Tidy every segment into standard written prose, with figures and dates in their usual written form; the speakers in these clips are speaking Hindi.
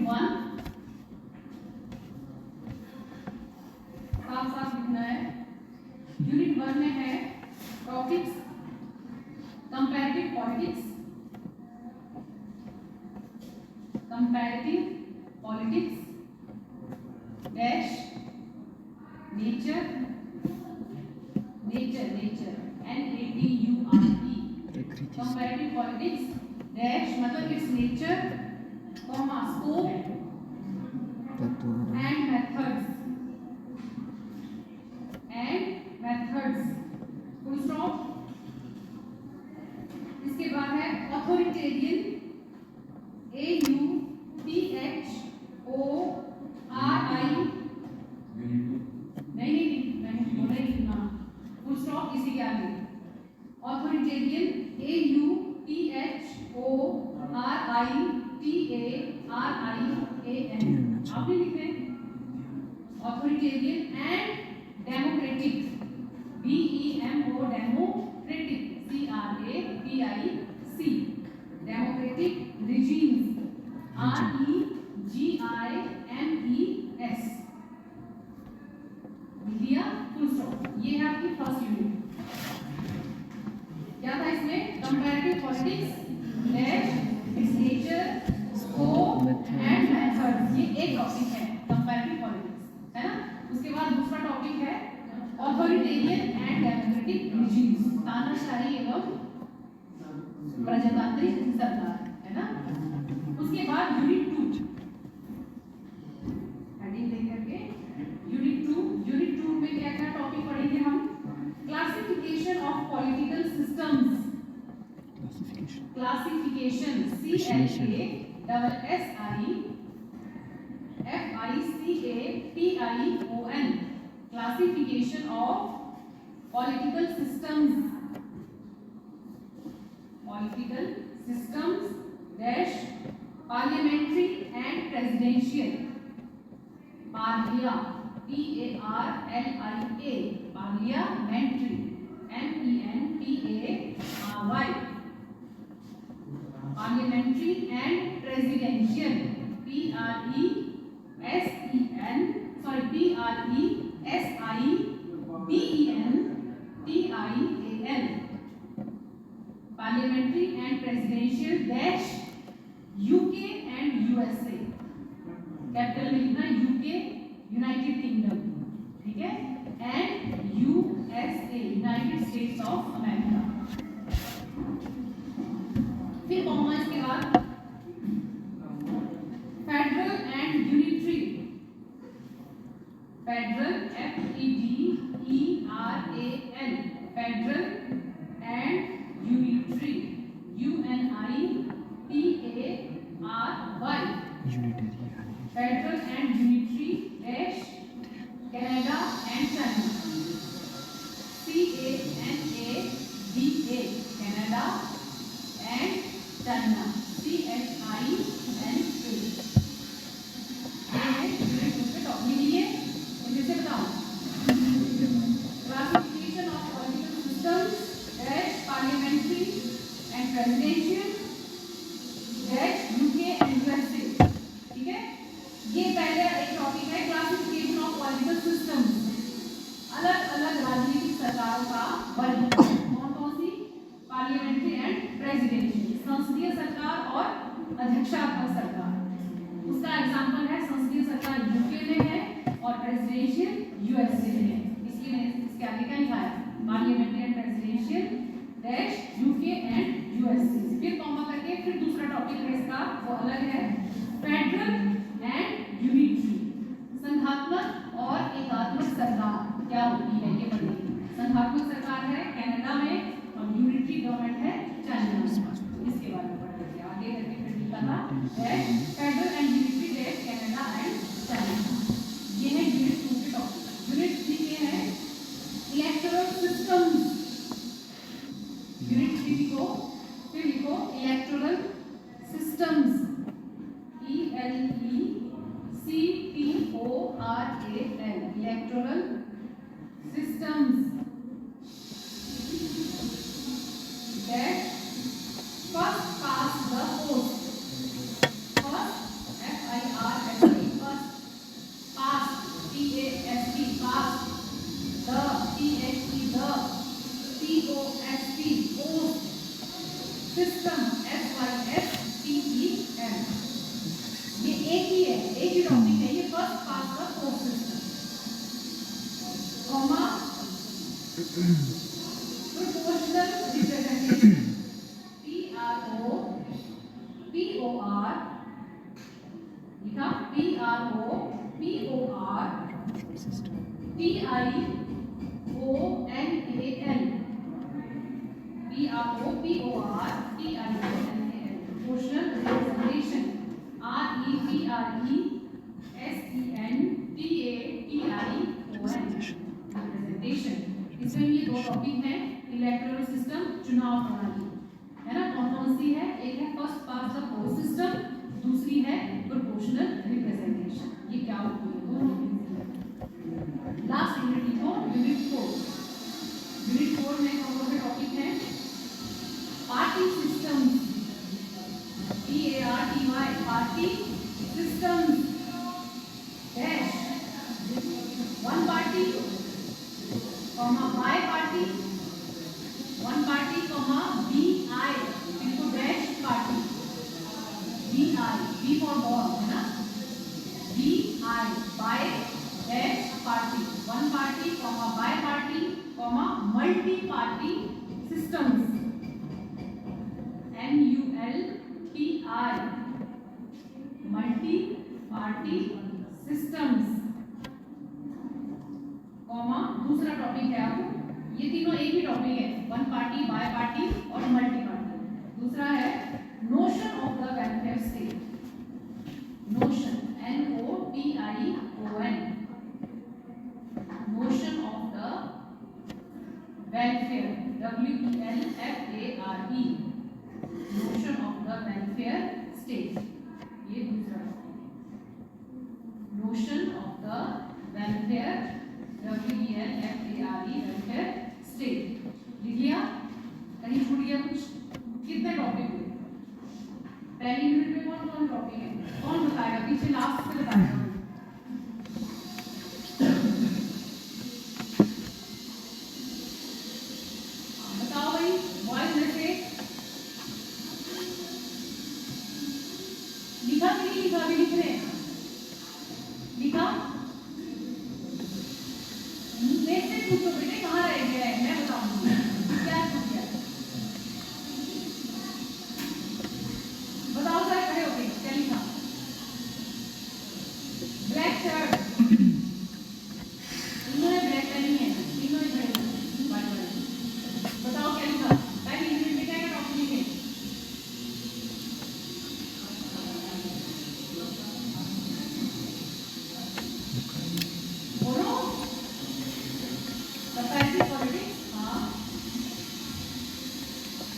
1 साफ साफ लिखना है। यूनिट 1 में है topics comparative politics, dash nature NATURE comparative politics dash मतलब its nature, comma scope and methods full stop. इसके बाद है ऑथोरिटेरियन AUTHORI नहीं मैंने बोला ही ना, फुल स्टॉप इसी के आगे। ऑथोरिटेरियन AUTHORITARIAN आपने लिखे। Authoritarian and democratic DEMO democratic CRATIC democratic regimes REGIMES लिखिया फुल स्टॉप। ये है आपकी फर्स्ट यूनिट। क्या था इसमें? Comparative politics dash it's nature, scope and methods. ये एक टॉपिक है कंपैरेटिव पॉलिटिक्स, है ना। उसके बाद दूसरा टॉपिक है ऑथोरिटेरियन एंड डेमोक्रेटिक रिजीम्स, तानाशाही एवं प्रजातांत्रिक सरकार, है ना। उसके बाद यूनिट 2 हेडिंग देख करके यूनिट 2 में क्या क्या टॉपिक पढ़ेंगे हम? Classification of political systems, classification CLASSIFICATION classification of political systems dash parliamentary and presidential पार्लिया PARLIA parliamentary MENTARY parliamentary and presidential PRESIDENTIAL parliamentary and presidential dash UK and USA capital में लिखना UK यूनाइटेड किंगडम, ठीक है, and USA United States of America. फिर कॉमा इसके बाद federal and unitary, federal FEDERAL federal and unitary UNITARY federal and unitary dash Canada and China CANADA Canada and China CHINA। जैसे बताओ classification of political systems dash parliamentary and presidential dash UK and USA, ठीक है। ये पहले एक टॉपिक है क्लासिफिकेशन ऑफ पॉलिटिकल सिस्टम्स, अलग अलग राजनीतिक सरकारों का वर्ग। कौन सी? पार्लियामेंट्री एंड प्रेसिडेंशियल, संसदीय सरकार और अध्यक्षात्मक सरकार। उसका एग्जांपल है संसदीय सरकार UK में है और प्रेसिडेंशियल USA में है। इसके आगे क्या लिखा है? Parliamentary and presidential dash UK and USA। फिर कॉमा करके फिर दूसरा टॉपिक है इसका, वो अलग है फेडरल एंड यूनिटरी, संघात्मक और एकात्मक सरकार क्या होती है ये पढ़ेंगे। संघात्मक सरकार है कनाडा में और यूनिटरी गवर्नमेंट है चाइना में। इसके बारे में पढ़ेंगे आगे करके। फिर लिखा था federal and unitary dash Canada and China. ये है यूनिट 2 के टॉपिक। यूनिट 3 के है इलेक्टोरल सिस्टम्स। यूनिट 3 को फिर लिखो electoral systems ELECTORAL electoral systems that first past the post, first FIRST system, SYSTEM, ये एक ही है, एक ही टॉपिक है, ये फर्स्ट पार्ट का fourth system, comma proportional representation, PROPOR, लिखा PROPOR TIONAL, PROPOR TIONAL, proportional representation, REPRESENTATION, representation। इसमें ये दो टॉपिक हैं, इलेक्टोरल सिस्टम, चुनाव प्रणाली, है ना। कौन कौन सी है? एक है first pass the pole system, दूसरी है प्रोपोर्शनल रिप्रेजेंटेशन। ये क्या होती है? दोनों लास्ट यूनिट लिखो, यूनिट 4। यूनिट 4 में कौन कौन से टॉपिक हैं? Party system, PARTY, party system dash one party comma bi party, one party comma BI इनको dash party, BI, B for ball, है ना, BI bi dash party, one party comma bi party comma multi party systems, MULTI, multi party systems, comma दूसरा टॉपिक है आपको, ये तीनों एक ही टॉपिक है, वन पार्टी, बाय पार्टी और मल्टी पार्टी। दूसरा है notion of the welfare state, notion, NOTION, notion of the welfare, WELFARE, notion of the welfare state, ये दूसरा notion of the welfare, WELFARE, welfare state। लिख लिया? कहीं छूट गया कुछ? कितने टॉपिक हुए पहली यूनिट में? कौन कौन टॉपिक है? कौन बताएगा? पीछे लास्ट से बताएगा। लिखा कि नहीं लिखा? भी लिख रहे हैं, लिखा? मेरे से पूछो बेटे कहाँ रह गया है, मैं बताऊंगी क्या छूट गया। बताओ सर, खड़े हो गए, क्या लिखा? ब्लैक शर्ट, इन्होंने ब्लैक पहनी है, इन्होंने खड़े हो, बताओ क्या लिखा? पहली यूनिट में क्या टॉपिक लिखे?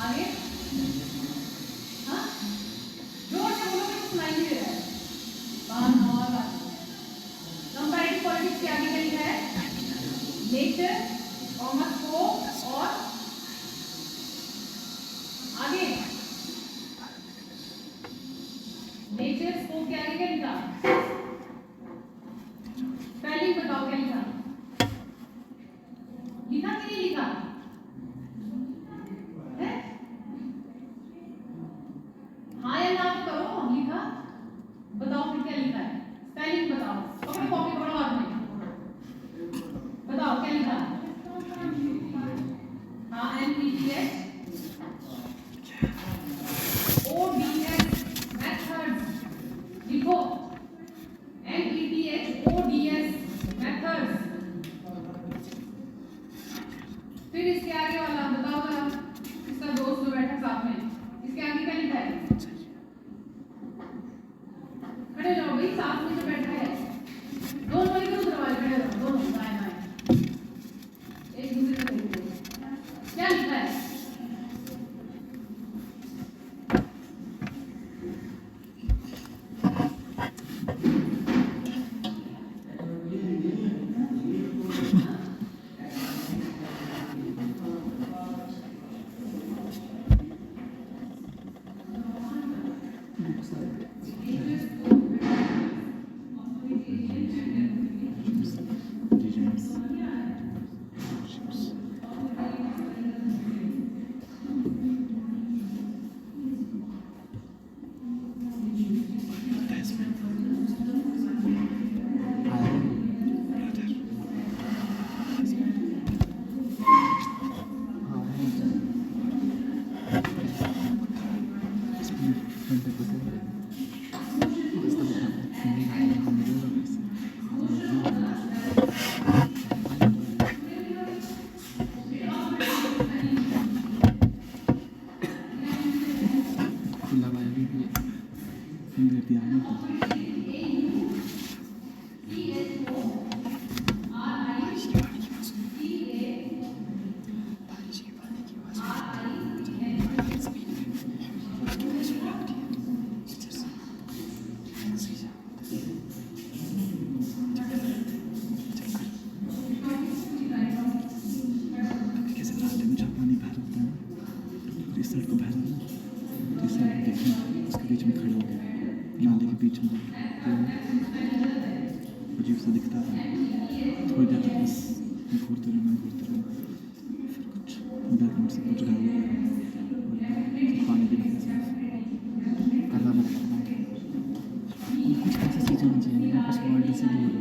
आगे हाँ जोर से बोलो, कुछ सुनाई नहीं दे रहा है। कंपैरेटिव पॉलिटिक्स के आगे क्या लिखा है? नेचर, कॉमर्स को और आगे नेचर स्कोप के आगे क्या लिखा? पहले बताओ क्या लिखा? लिखा कि नहीं लिखा? हाँ या ना करो, लिखा? बताओ फिर क्या लिखा है? स्पेलिंग बताओ, पकड़ो कॉपी, पकड़ो हाथ में, बताओ क्या लिखा? हाँ, NPTH ODS मेथड्स लिखो, इस साइड को बहना ना, तो इस साइड देखना, उसके बीच में खड़े हो गए, नाले के बीच में अजीब सा दिखता था। थोड़ी देर तक बस घूरते रहना, फिर कुछ बैकग्राउंड से कुछ गायब हो गया और पानी भी लगा साफ करना पड़ता था। कुछ ऐसी चीज़ होनी चाहिए कुछ वर्ल्ड से दूर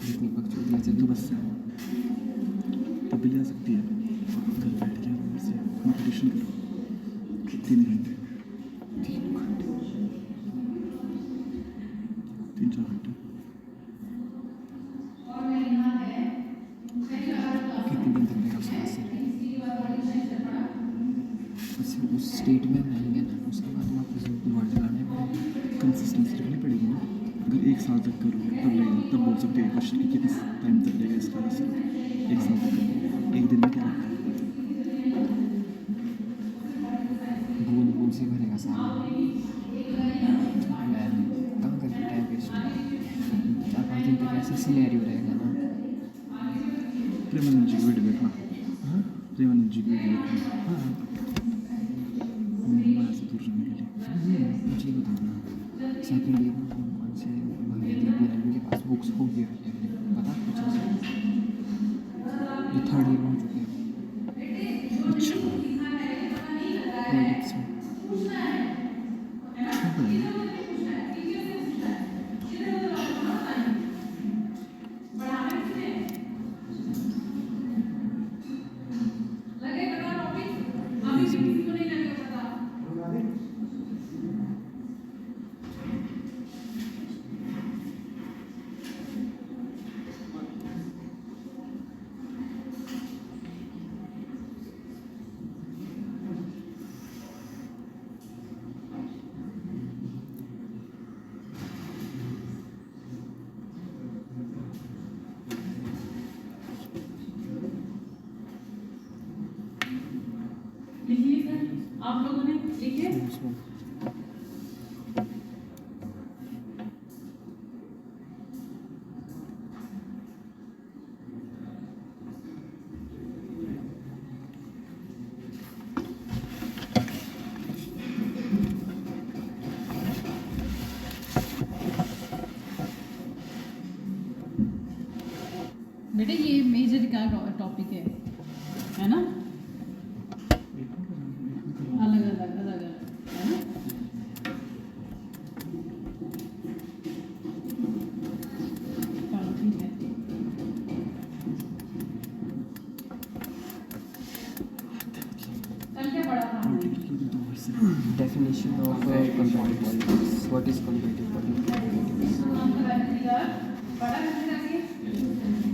जितनी बकचोदी है जल्दी बस से तब भी ले सकती है। घर बैठ के आराम से मेडिटेशन करो 3 घंटे 3-4 घंटे कितने दिन तक रहेगा उस स्टेट में रहेंगे ना, उसके बाद वापस वर्ड लगाने पड़ेंगे, कंसिस्टेंसी रखनी पड़ेगी ना। अगर 1 साल तक करोगे तब लगेगा, तब बोल सकते हैं क्वेश्चन कि कितने टाइम तक लगेगा इसका आंसर। 1 साल तक करोगे, 1 दिन में क्या लगता है? बूंद बूंद से भरेगा सारा। मैं कहाँ करके टाइम वेस्ट 4-5 दिन तक ऐसा सिनेरियो रहेगा ना। प्रेमानंद जी की वीडियो देखना। हाँ प्रेमानंद जी की वीडियो देखना। हाँ वहाँ से दूर रहने के लिए मुझे बताना। सेकेंड ईयर में कौन से भगवती के पास बुक्स होगी पता कुछ ऐसा? ये 3rd ईयर में हो चुके हैं। अच्छा पॉलिटिक्स में आप लोगों ने लिखे? बेटे ये मेजर क्या टॉपिक है ना? अलग अलग है ना? चलो ठीक है। कल क्या पढ़ा था? Definition of comparative politics. What is comparative politics? पढ़ा कैसे करके?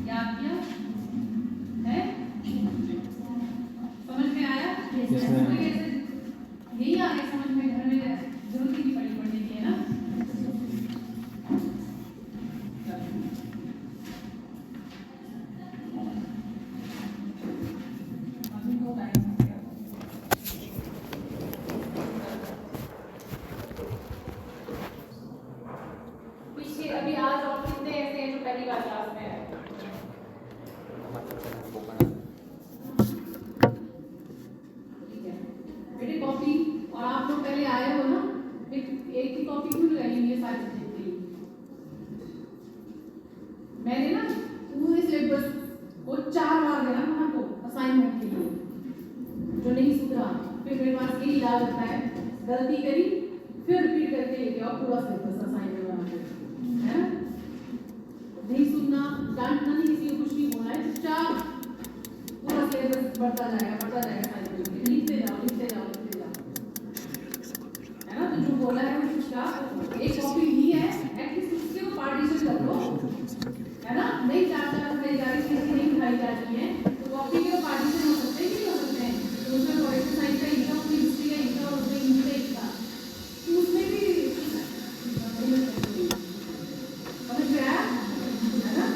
याद किया? है? समझ में आया? यही आ गया समझ में, घर में जरूरत ही नहीं पड़ी पढ़ने की, है ना? अभी तो टाइम हो गया। पीछे अभी आज और कितने ऐसे हैं जो पहली बार क्लास में आए? बेटे कॉपी, और आप लोग पहले आए हो ना, एक ही कॉपी क्यों लगाई हुई है सारे सब्जेक्ट के लिए? मैंने ना पूरे सिलेबस को 4 बार देना वहाँ को असाइनमेंट के लिए, जो नहीं सुधरा फिर मेरे पास यही इलाज होता है, गलती करी फिर रिपीट करके लेके आओ पूरा सिलेबस असाइनमेंट बना के, है ना? नहीं सुनना, डांटना नहीं, किसी को कुछ नहीं बोलना है, चुपचाप पूरा सिलेबस बढ़ता जाएगा लिखते जाओ, है ना? तो जो बोला है वो चुपचाप एक कॉपी ली है, एटलीस्ट उसके वो पार्टीशन कर लो, है ना? नहीं 4-4 नहीं जा रही, नहीं उठाई जा रही है, तो कॉपी के पार्टीशन हो सकते हैं कि नहीं हो सकते हैं? तो उसमें पॉलिटिकल साइंस का इनका, उसमें हिस्ट्री का इनका, और उसमें इंग्लिश का इनका, तो उसमें भी समझ में आया, है ना?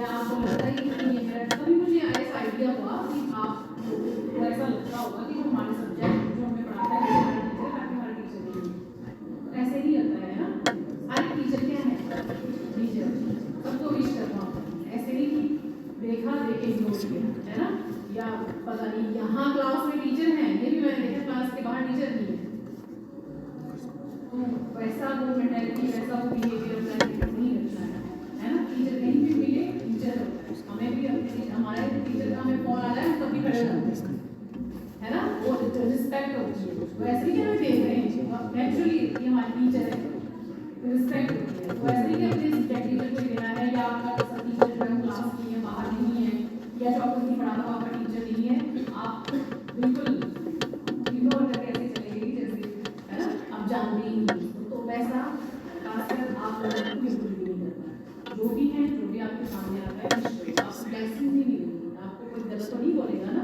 या आपको लगता है कि नहीं है मेरा, कभी मुझे ऐसा आइडिया हुआ कि आपको ऐसा लगता होगा कि हमारे सब्जेक्ट जो हमें पढ़ाता है हमारे टीचर बाकी हमारे टीचर नहीं है, ऐसे नहीं होता है ना। हर टीचर क्या है, टीचर सबको विश करना होता है, ऐसे नहीं कि देखा देखे इग्नोर किया है ना, या पता नहीं यहाँ क्लास में टीचर हैं, ये भी मैंने देखा क्लास के बाहर टीचर नहीं है, तो वैसा वो मेंटालिटी वैसा वो बिहेवियर नहीं रखना है ना। टीचर कहीं भी मिले टीचर होता है, हमें भी अपने हमारे टीचर का हमें फोन आ जाए हम कभी खड़े रहते हैं है ना, वो रिस्पेक्ट होती है, वैसे ही हमें देख रहे हैं नेचुरली ये हमारे टीचर है रिस्पेक्ट होती है, वैसे ही अपने सब्जेक्ट टीचर को देना है, या आपका टीचर जो है क्लास में है बाहर नहीं है, या जो आपको नहीं पढ़ा हुआ आपका टीचर नहीं है, आप बिल्कुल इग्नोर करके ऐसे चलेंगे जैसे है ना आप जानते ही नहीं, तो वैसा खासकर आप लोगों को बिल्कुल भी नहीं करना। जो भी है जो भी आपके सामने आता है आपको ब्लेसिंग नहीं मिलेगी, आपको कोई गलत तो नहीं बोलेगा ना,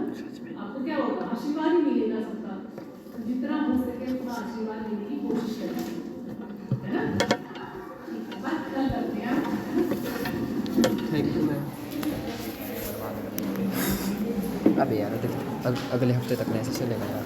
आपको क्या होगा आशीर्वाद ही मिलेगा सबका, तो जितना हो सके उतना आशीर्वाद देने की कोशिश करना है ना। ठीक है, बात कल करते हैं आप। Thank you ma'am. अब यार अगले हफ्ते तक मैसेज चलेगा यार।